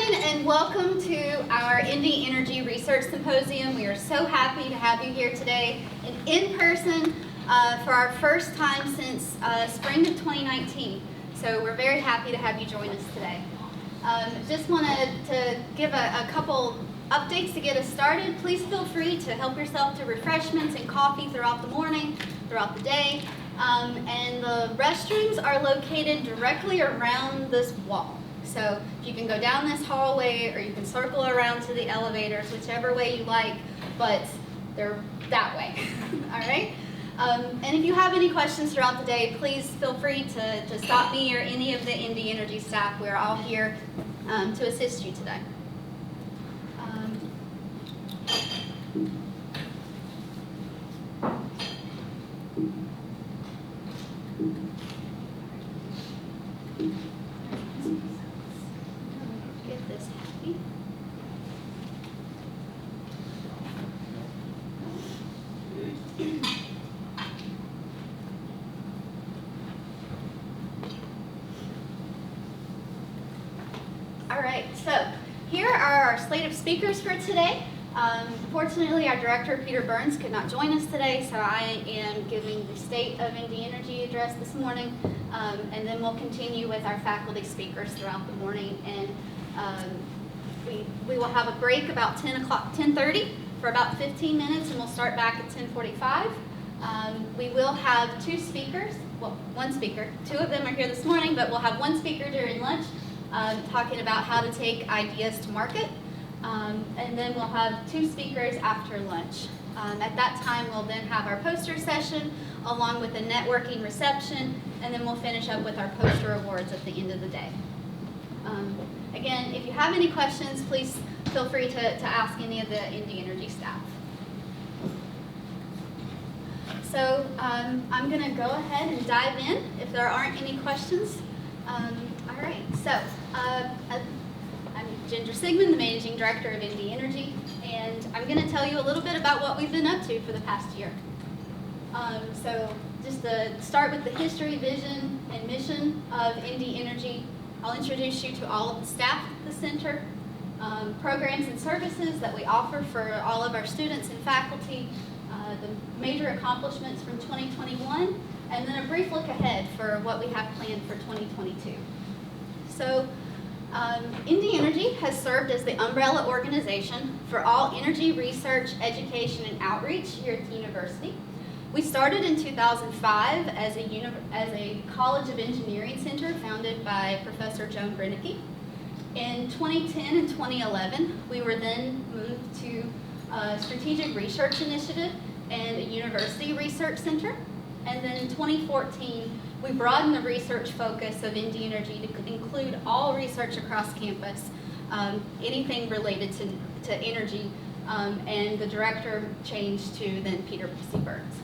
everyone, and welcome to our Indie Energy Research Symposium. We are so happy to have you here today and in person for our first time since spring of 2019. So we're very happy to have you join us today. Just wanted to give a couple updates to get us started. Please feel free to help yourself to refreshments and coffee throughout the morning, throughout the day. And the restrooms are located directly around this wall. So you can go down this hallway or you can circle around to the elevators, whichever way you like, but they're that way, all right? And if you have any questions throughout the day, please feel free to stop me or any of the Indie Energy staff. We're all here to assist you today. Get this happy. All right, so here are our slate of speakers for today. Fortunately, our director, Peter Burns, could not join us today, so I am giving the State of Indie Energy address this morning, and then we'll continue with our faculty speakers throughout the morning. And we will have a break about 10:30 for about 15 minutes, and we'll start back at 10:45. We will have two speakers, well, one speaker. Two of them are here this morning, but we'll have one speaker during lunch talking about how to take ideas to market. And then we'll have two speakers after lunch. At that time, we'll then have our poster session along with a networking reception, and then we'll finish up with our poster awards at the end of the day. Again, if you have any questions, please feel free to ask any of the Indie Energy staff. So I'm going to go ahead and dive in if there aren't any questions. All right, so I'm Ginger Sigmon, the Managing Director of Indie Energy, and I'm going to tell you a little bit about what we've been up to for the past year. So just to start with the history, vision, and mission of Indie Energy, I'll introduce you to all of the staff at the center, programs and services that we offer for all of our students and faculty, the major accomplishments from 2021, and then a brief look ahead for what we have planned for 2022. So Indie Energy has served as the umbrella organization for all energy research, education, and outreach here at the university. We started in 2005 as a College of Engineering center founded by Professor Joan Brennicke. In 2010 and 2011, we were then moved to a strategic research initiative and a university research center. And then in 2014, we broadened the research focus of Indie Energy to include all research across campus, anything related to energy, and the director changed to then Peter C. Burns.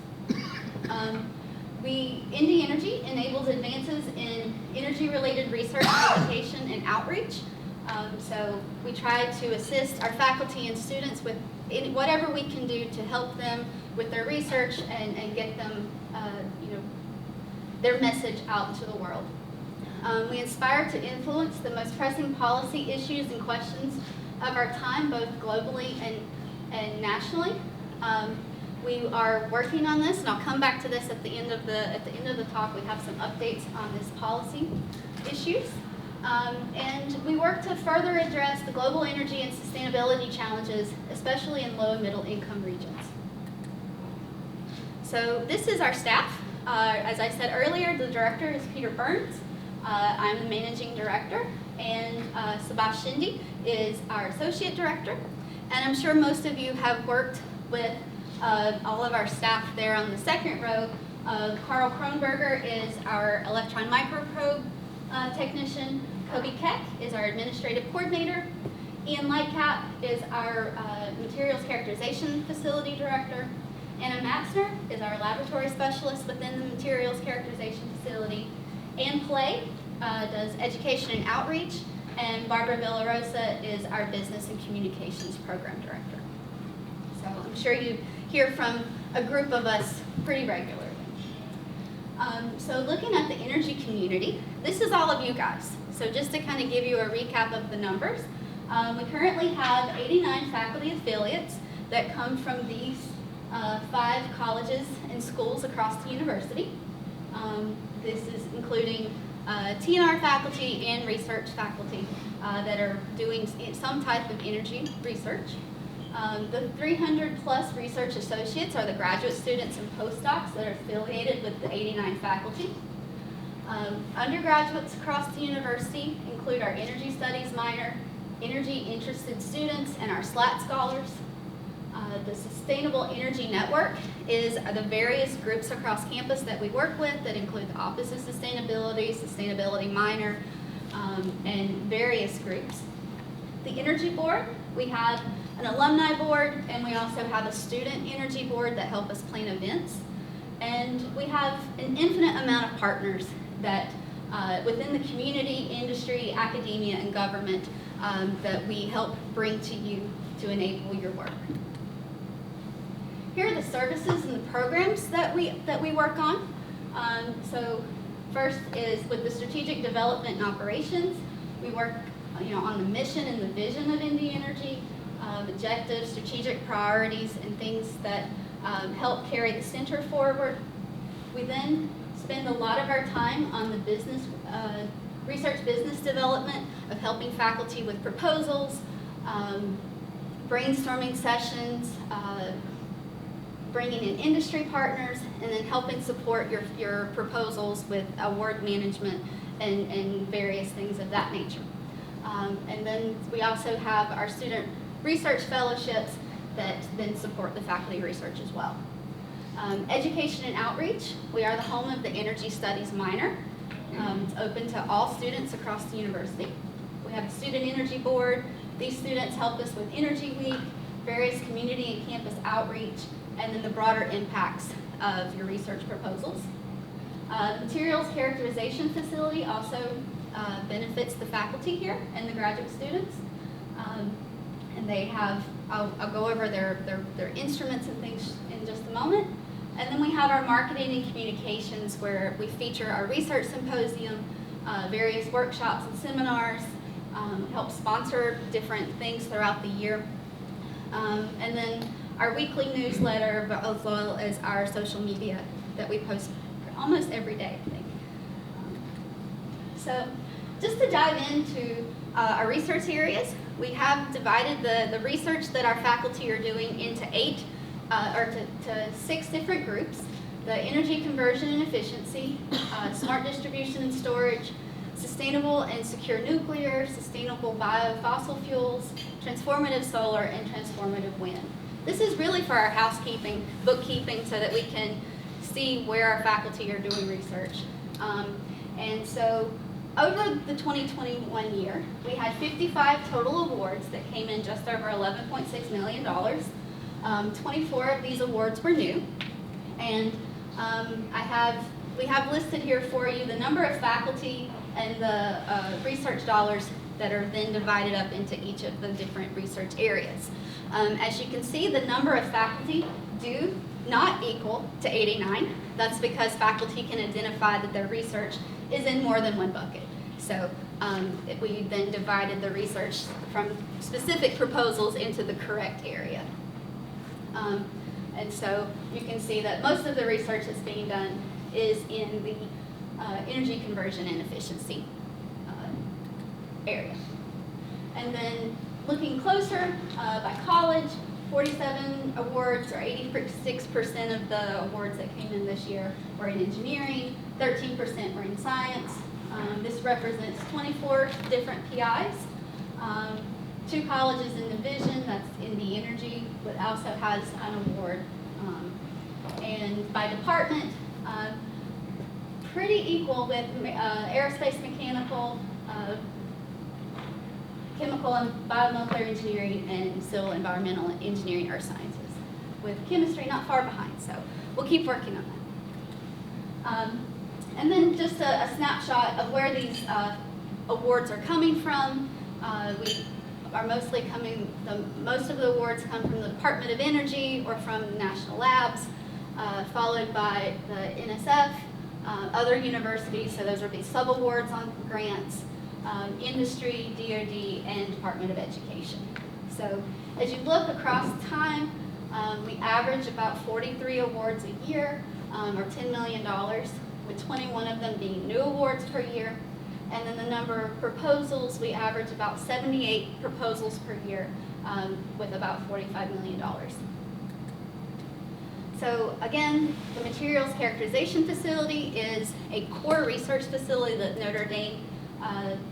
Indie Energy enables advances in energy-related research, education, and outreach. So we try to assist our faculty and students with whatever we can do to help them with their research and get them their message out to the world. We aspire to influence the most pressing policy issues and questions of our time, both globally and nationally. We are working on this, and I'll come back to this at the end of the talk. We have some updates on this policy issues. And we work to further address the global energy and sustainability challenges, especially in low and middle income regions. So this is our staff. As I said earlier, the director is Peter Burns. I'm the managing director, and Subhash Shinde is our associate director. And I'm sure most of you have worked with all of our staff there on the second row. Carl Kronberger is our electron microprobe technician. Kobe Keck is our administrative coordinator. Ian Lightcap is our materials characterization facility director. Anna Matzner is our laboratory specialist within the materials characterization facility. Ann Play does education and outreach, and Barbara Villarosa is our business and communications program director. So I'm sure you hear from a group of us pretty regularly. So looking at the energy community, this is all of you guys. So just to kind of give you a recap of the numbers, We currently have 89 faculty affiliates that come from these 5 colleges and schools across the university. This is including TNR faculty and research faculty that are doing some type of energy research. The 300 plus research associates are the graduate students and postdocs that are affiliated with the 89 faculty. Undergraduates across the university include our energy studies minor, energy interested students, and our SLAT scholars. The Sustainable Energy Network is the various groups across campus that we work with that include the Office of Sustainability, Sustainability Minor, and various groups. The Energy Board, we have an alumni board, and we also have a student energy board that help us plan events. And we have an infinite amount of partners that within the community, industry, academia, and government that we help bring to you to enable your work. Here are the services and the programs that we work on. So first is with the strategic development and operations. We work on the mission and the vision of Indy Energy, objectives, strategic priorities, and things that help carry the center forward. We then spend a lot of our time on the business, research business development of helping faculty with proposals, brainstorming sessions, bringing in industry partners, and then helping support your proposals with award management and various things of that nature. And then we also have our student research fellowships that then support the faculty research as well. Education and outreach, we are the home of the Energy Studies minor. It's open to all students across the university. We have the Student Energy Board. These students help us with Energy Week, various community and campus outreach, and then the broader impacts of your research proposals. Materials Characterization Facility also benefits the faculty here and the graduate students. And they have, I'll go over their instruments and things in just a moment. And then we have our marketing and communications where we feature our research symposium, various workshops and seminars, help sponsor different things throughout the year. And then our weekly newsletter, as well as our social media that we post almost every day, I think. So just to dive into our research areas, we have divided the research that our faculty are doing into to 6 different groups. The energy conversion and efficiency, smart distribution and storage, sustainable and secure nuclear, sustainable biofossil fuels, transformative solar, and transformative wind. This is really for our housekeeping, bookkeeping, so that we can see where our faculty are doing research. And so over the 2021 year, we had 55 total awards that came in just over $11.6 million. 24 of these awards were new. And we have listed here for you the number of faculty and the research dollars that are then divided up into each of the different research areas. As you can see, the number of faculty do not equal to 89. That's because faculty can identify that their research is in more than one bucket. So we then divided the research from specific proposals into the correct area. And so you can see that most of the research that's being done is in the energy conversion and efficiency area. And then looking closer by college, 47 awards, or 86% of the awards that came in this year were in engineering, 13% were in science. This represents 24 different PIs. 2 colleges in division, that's Indy Energy, but also has an award. And by department, pretty equal with aerospace mechanical, chemical and biomolecular engineering, and civil environmental engineering, earth sciences, with chemistry not far behind. So we'll keep working on that. And then just a snapshot of where these awards are coming from. We are mostly most of the awards come from the Department of Energy or from national labs, followed by the NSF, other universities, so those would be sub-awards on grants, industry, DoD, and Department of Education. So as you look across time, we average about 43 awards a year, or $10 million, with 21 of them being new awards per year. And then the number of proposals, we average about 78 proposals per year, with about $45 million. So again, the Materials Characterization Facility is a core research facility that Notre Dame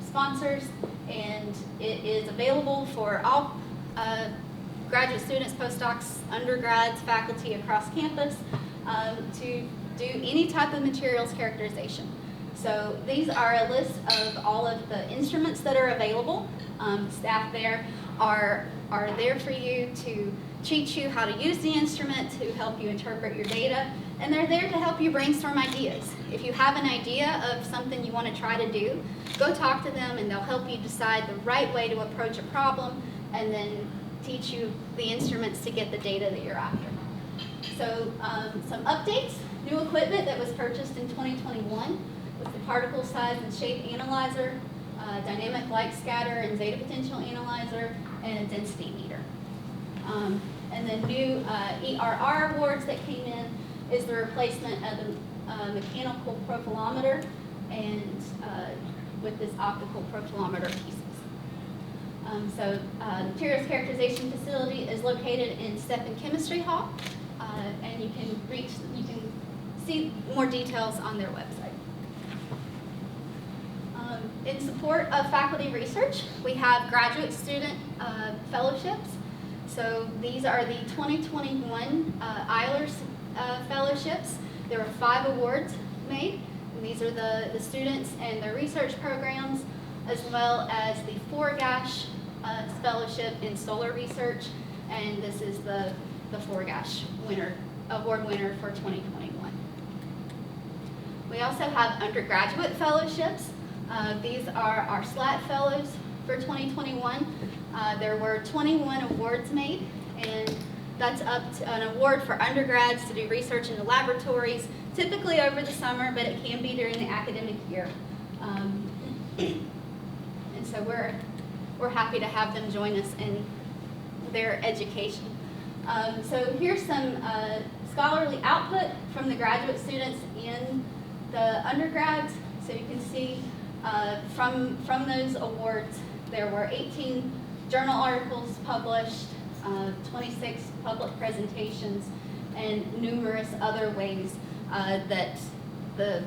sponsors, and it is available for all graduate students, postdocs, undergrads, faculty across campus to do any type of materials characterization. So these are a list of all of the instruments that are available. Staff there are there for you to teach you how to use the instrument, to help you interpret your data, and they're there to help you brainstorm ideas. If you have an idea of something you want to try to do, go talk to them and they'll help you decide the right way to approach a problem and then teach you the instruments to get the data that you're after. So some updates: new equipment that was purchased in 2021 was the particle size and shape analyzer, dynamic light scatter and zeta potential analyzer, and a density meter. And then new ERR awards that came in is the replacement of the mechanical profilometer and with this optical profilometer pieces. So the Materials Characterization Facility is located in Stephan Chemistry Hall, and you can see more details on their website. In support of faculty research, we have graduate student fellowships. So these are the 2021 Eilers fellowships. There were 5 awards made. And these are the students and their research programs, as well as the Forgash fellowship in solar research. And this is the Forgash award winner for 2021. We also have undergraduate fellowships. These are our SLAT fellows for 2021. There were 21 awards made, and that's up to an award for undergrads to do research in the laboratories, typically over the summer, but it can be during the academic year. And so we're happy to have them join us in their education. So here's some scholarly output from the graduate students in the undergrads. So you can see from those awards, there were 18 journal articles published, 26 public presentations, and numerous other ways that the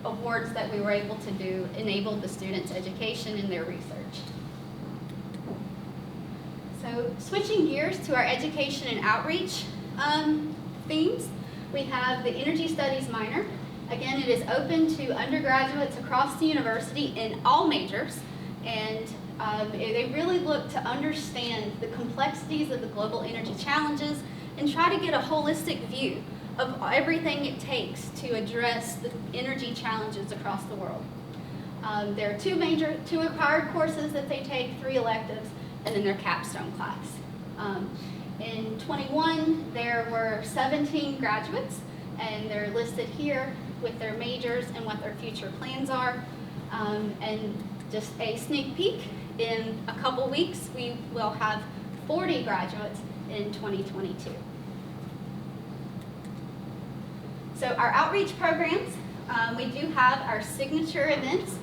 awards that we were able to do enabled the students' education and their research. So switching gears to our education and outreach themes, we have the Energy Studies minor. Again, it is open to undergraduates across the university in all majors, and they really look to understand the complexities of the global energy challenges and try to get a holistic view of everything it takes to address the energy challenges across the world. There are 2 required courses that they take, 3 electives, and then their capstone class. In 21, there were 17 graduates, and they're listed here with their majors and what their future plans are. And just a sneak peek, in a couple weeks, we will have 40 graduates in 2022. So our outreach programs, we do have our signature events.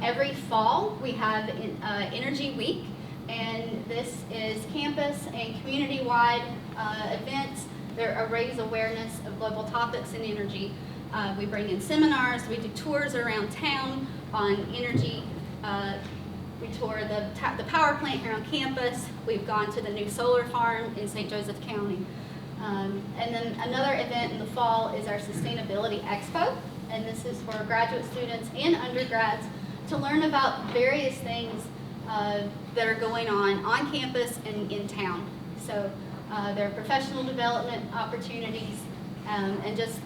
Every fall, we have Energy Week, and this is campus and community-wide events that raise awareness of global topics in energy. We bring in seminars, we do tours around town on energy. We tour the power plant here on campus. We've gone to the new solar farm in St. Joseph County. And then another event in the fall is our Sustainability Expo, and this is for graduate students and undergrads to learn about various things that are going on campus and in town. So there are professional development opportunities and just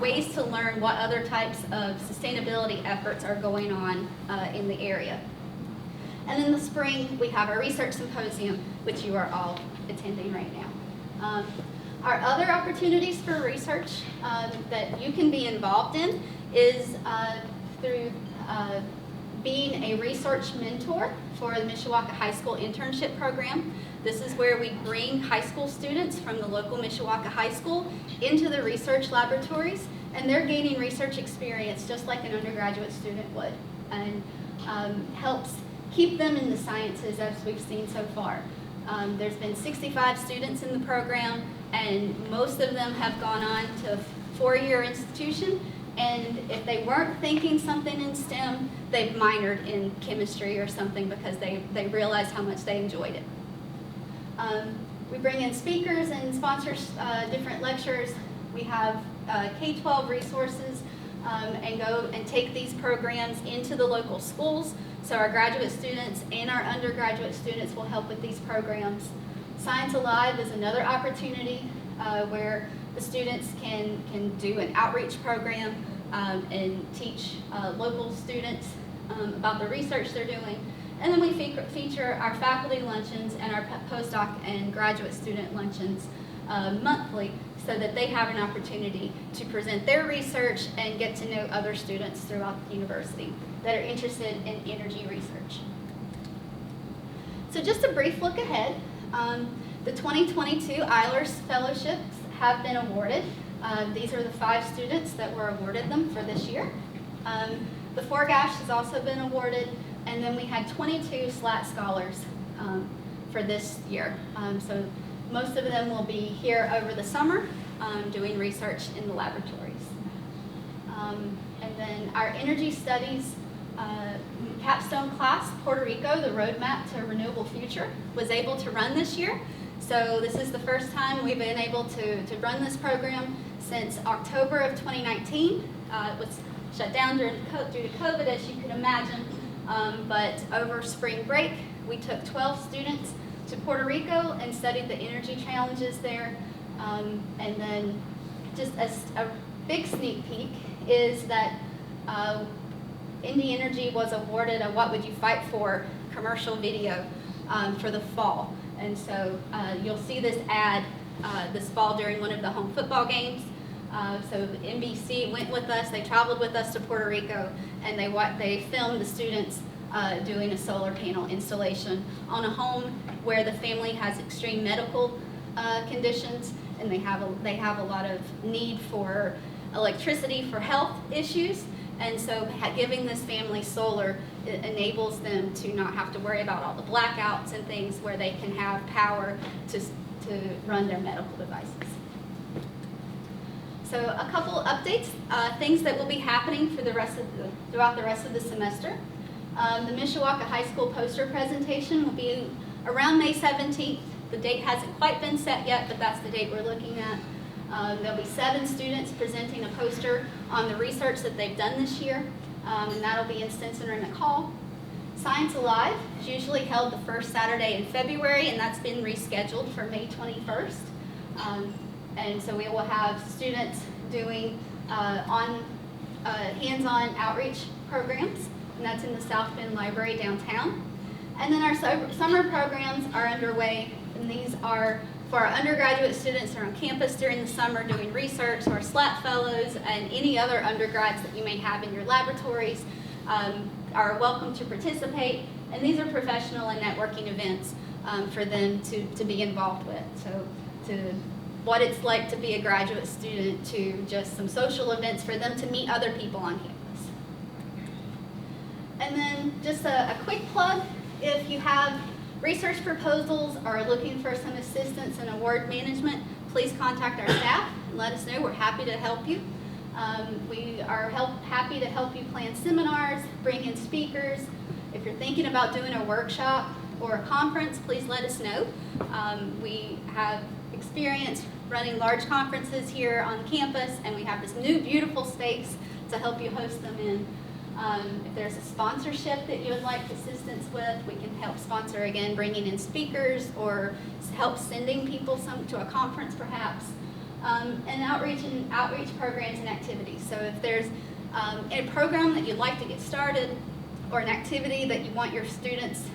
ways to learn what other types of sustainability efforts are going on in the area. And in the spring, we have our research symposium, which you are all attending right now. Our other opportunities for research that you can be involved in is through being a research mentor for the Mishawaka High School internship program. This is where we bring high school students from the local Mishawaka High School into the research laboratories, and they're gaining research experience just like an undergraduate student would, and helps keep them in the sciences as we've seen so far. There's been 65 students in the program, and most of them have gone on to a four-year institution, and if they weren't thinking something in STEM, they've minored in chemistry or something because they realized how much they enjoyed it. We bring in speakers and sponsors different lectures. We have K-12 resources and go and take these programs into the local schools. So our graduate students and our undergraduate students will help with these programs. Science Alive is another opportunity where the students can do an outreach program and teach local students about the research they're doing. And then we feature our faculty luncheons and our postdoc and graduate student luncheons monthly so that they have an opportunity to present their research and get to know other students throughout the university that are interested in energy research. So just a brief look ahead. The 2022 Eilers Fellowships have been awarded. These are the 5 students that were awarded them for this year. The Forgash has also been awarded, and then we had 22 SLAT scholars for this year. So most of them will be here over the summer doing research in the laboratories. And then our energy studies capstone class, Puerto Rico, the Roadmap to a Renewable Future, was able to run this year. So this is the first time we've been able to run this program since October of 2019. It was shut down due to COVID, as you can imagine. But over spring break, we took 12 students to Puerto Rico and studied the energy challenges there. And then just as a big sneak peek is that Indy Energy was awarded a What Would You Fight For commercial video for the fall. And so you'll see this ad this fall during one of the home football games. So the NBC went with us, they traveled with us to Puerto Rico, and they filmed the students doing a solar panel installation on a home where the family has extreme medical conditions, and they have a lot of need for electricity for health issues. And so giving this family solar, it enables them to not have to worry about all the blackouts and things, where they can have power to run their medical devices. So a couple updates, things that will be happening for throughout the rest of the semester. The Mishawaka High School poster presentation will be around May 17th. The date hasn't quite been set yet, but that's the date we're looking at. There'll be 7 students presenting a poster on the research that they've done this year, and that'll be in Stinson or McCall. Science Alive is usually held the first Saturday in February, and that's been rescheduled for May 21st. And so we will have students doing hands-on outreach programs, and that's in the South Bend Library downtown. And then our summer programs are underway, and these are for our undergraduate students who are on campus during the summer doing research, or SLAT fellows, and any other undergrads that you may have in your laboratories are welcome to participate. And these are professional and networking events for them to be involved with. So to what it's like to be a graduate student, to just some social events for them to meet other people on campus. And then just a quick plug, if you have research proposals or are looking for some assistance in award management, please contact our staff and let us know. We're happy to help you. We are happy to help you plan seminars, bring in speakers. If you're thinking about doing a workshop or a conference, please let us know. We have experience running large conferences here on campus, and we have this new beautiful space to help you host them in. If there's a sponsorship that you would like assistance with, we can help sponsor, again, bringing in speakers or help sending people to a conference perhaps, and outreach programs and activities. So if there's a program that you'd like to get started, or an activity that you want your students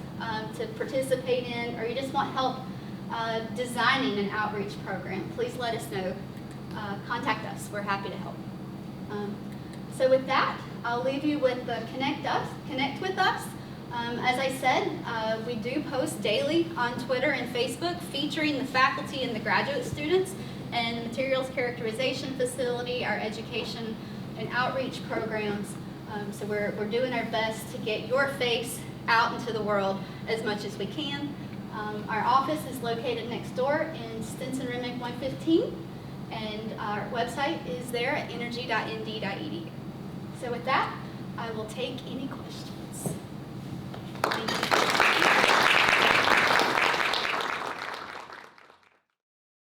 to participate in, or you just want help designing an outreach program, please let us know. Contact us. We're happy to help. So with that, I'll leave you with the Connect with Us. As I said, we do post daily on Twitter and Facebook featuring the faculty and the graduate students and the materials characterization facility, our education and outreach programs. So we're doing our best to get your face out into the world as much as we can. Our office is located next door in Stinson-Remick 115, and our website is there at energy.nd.edu. So with that, I will take any questions. Thank you.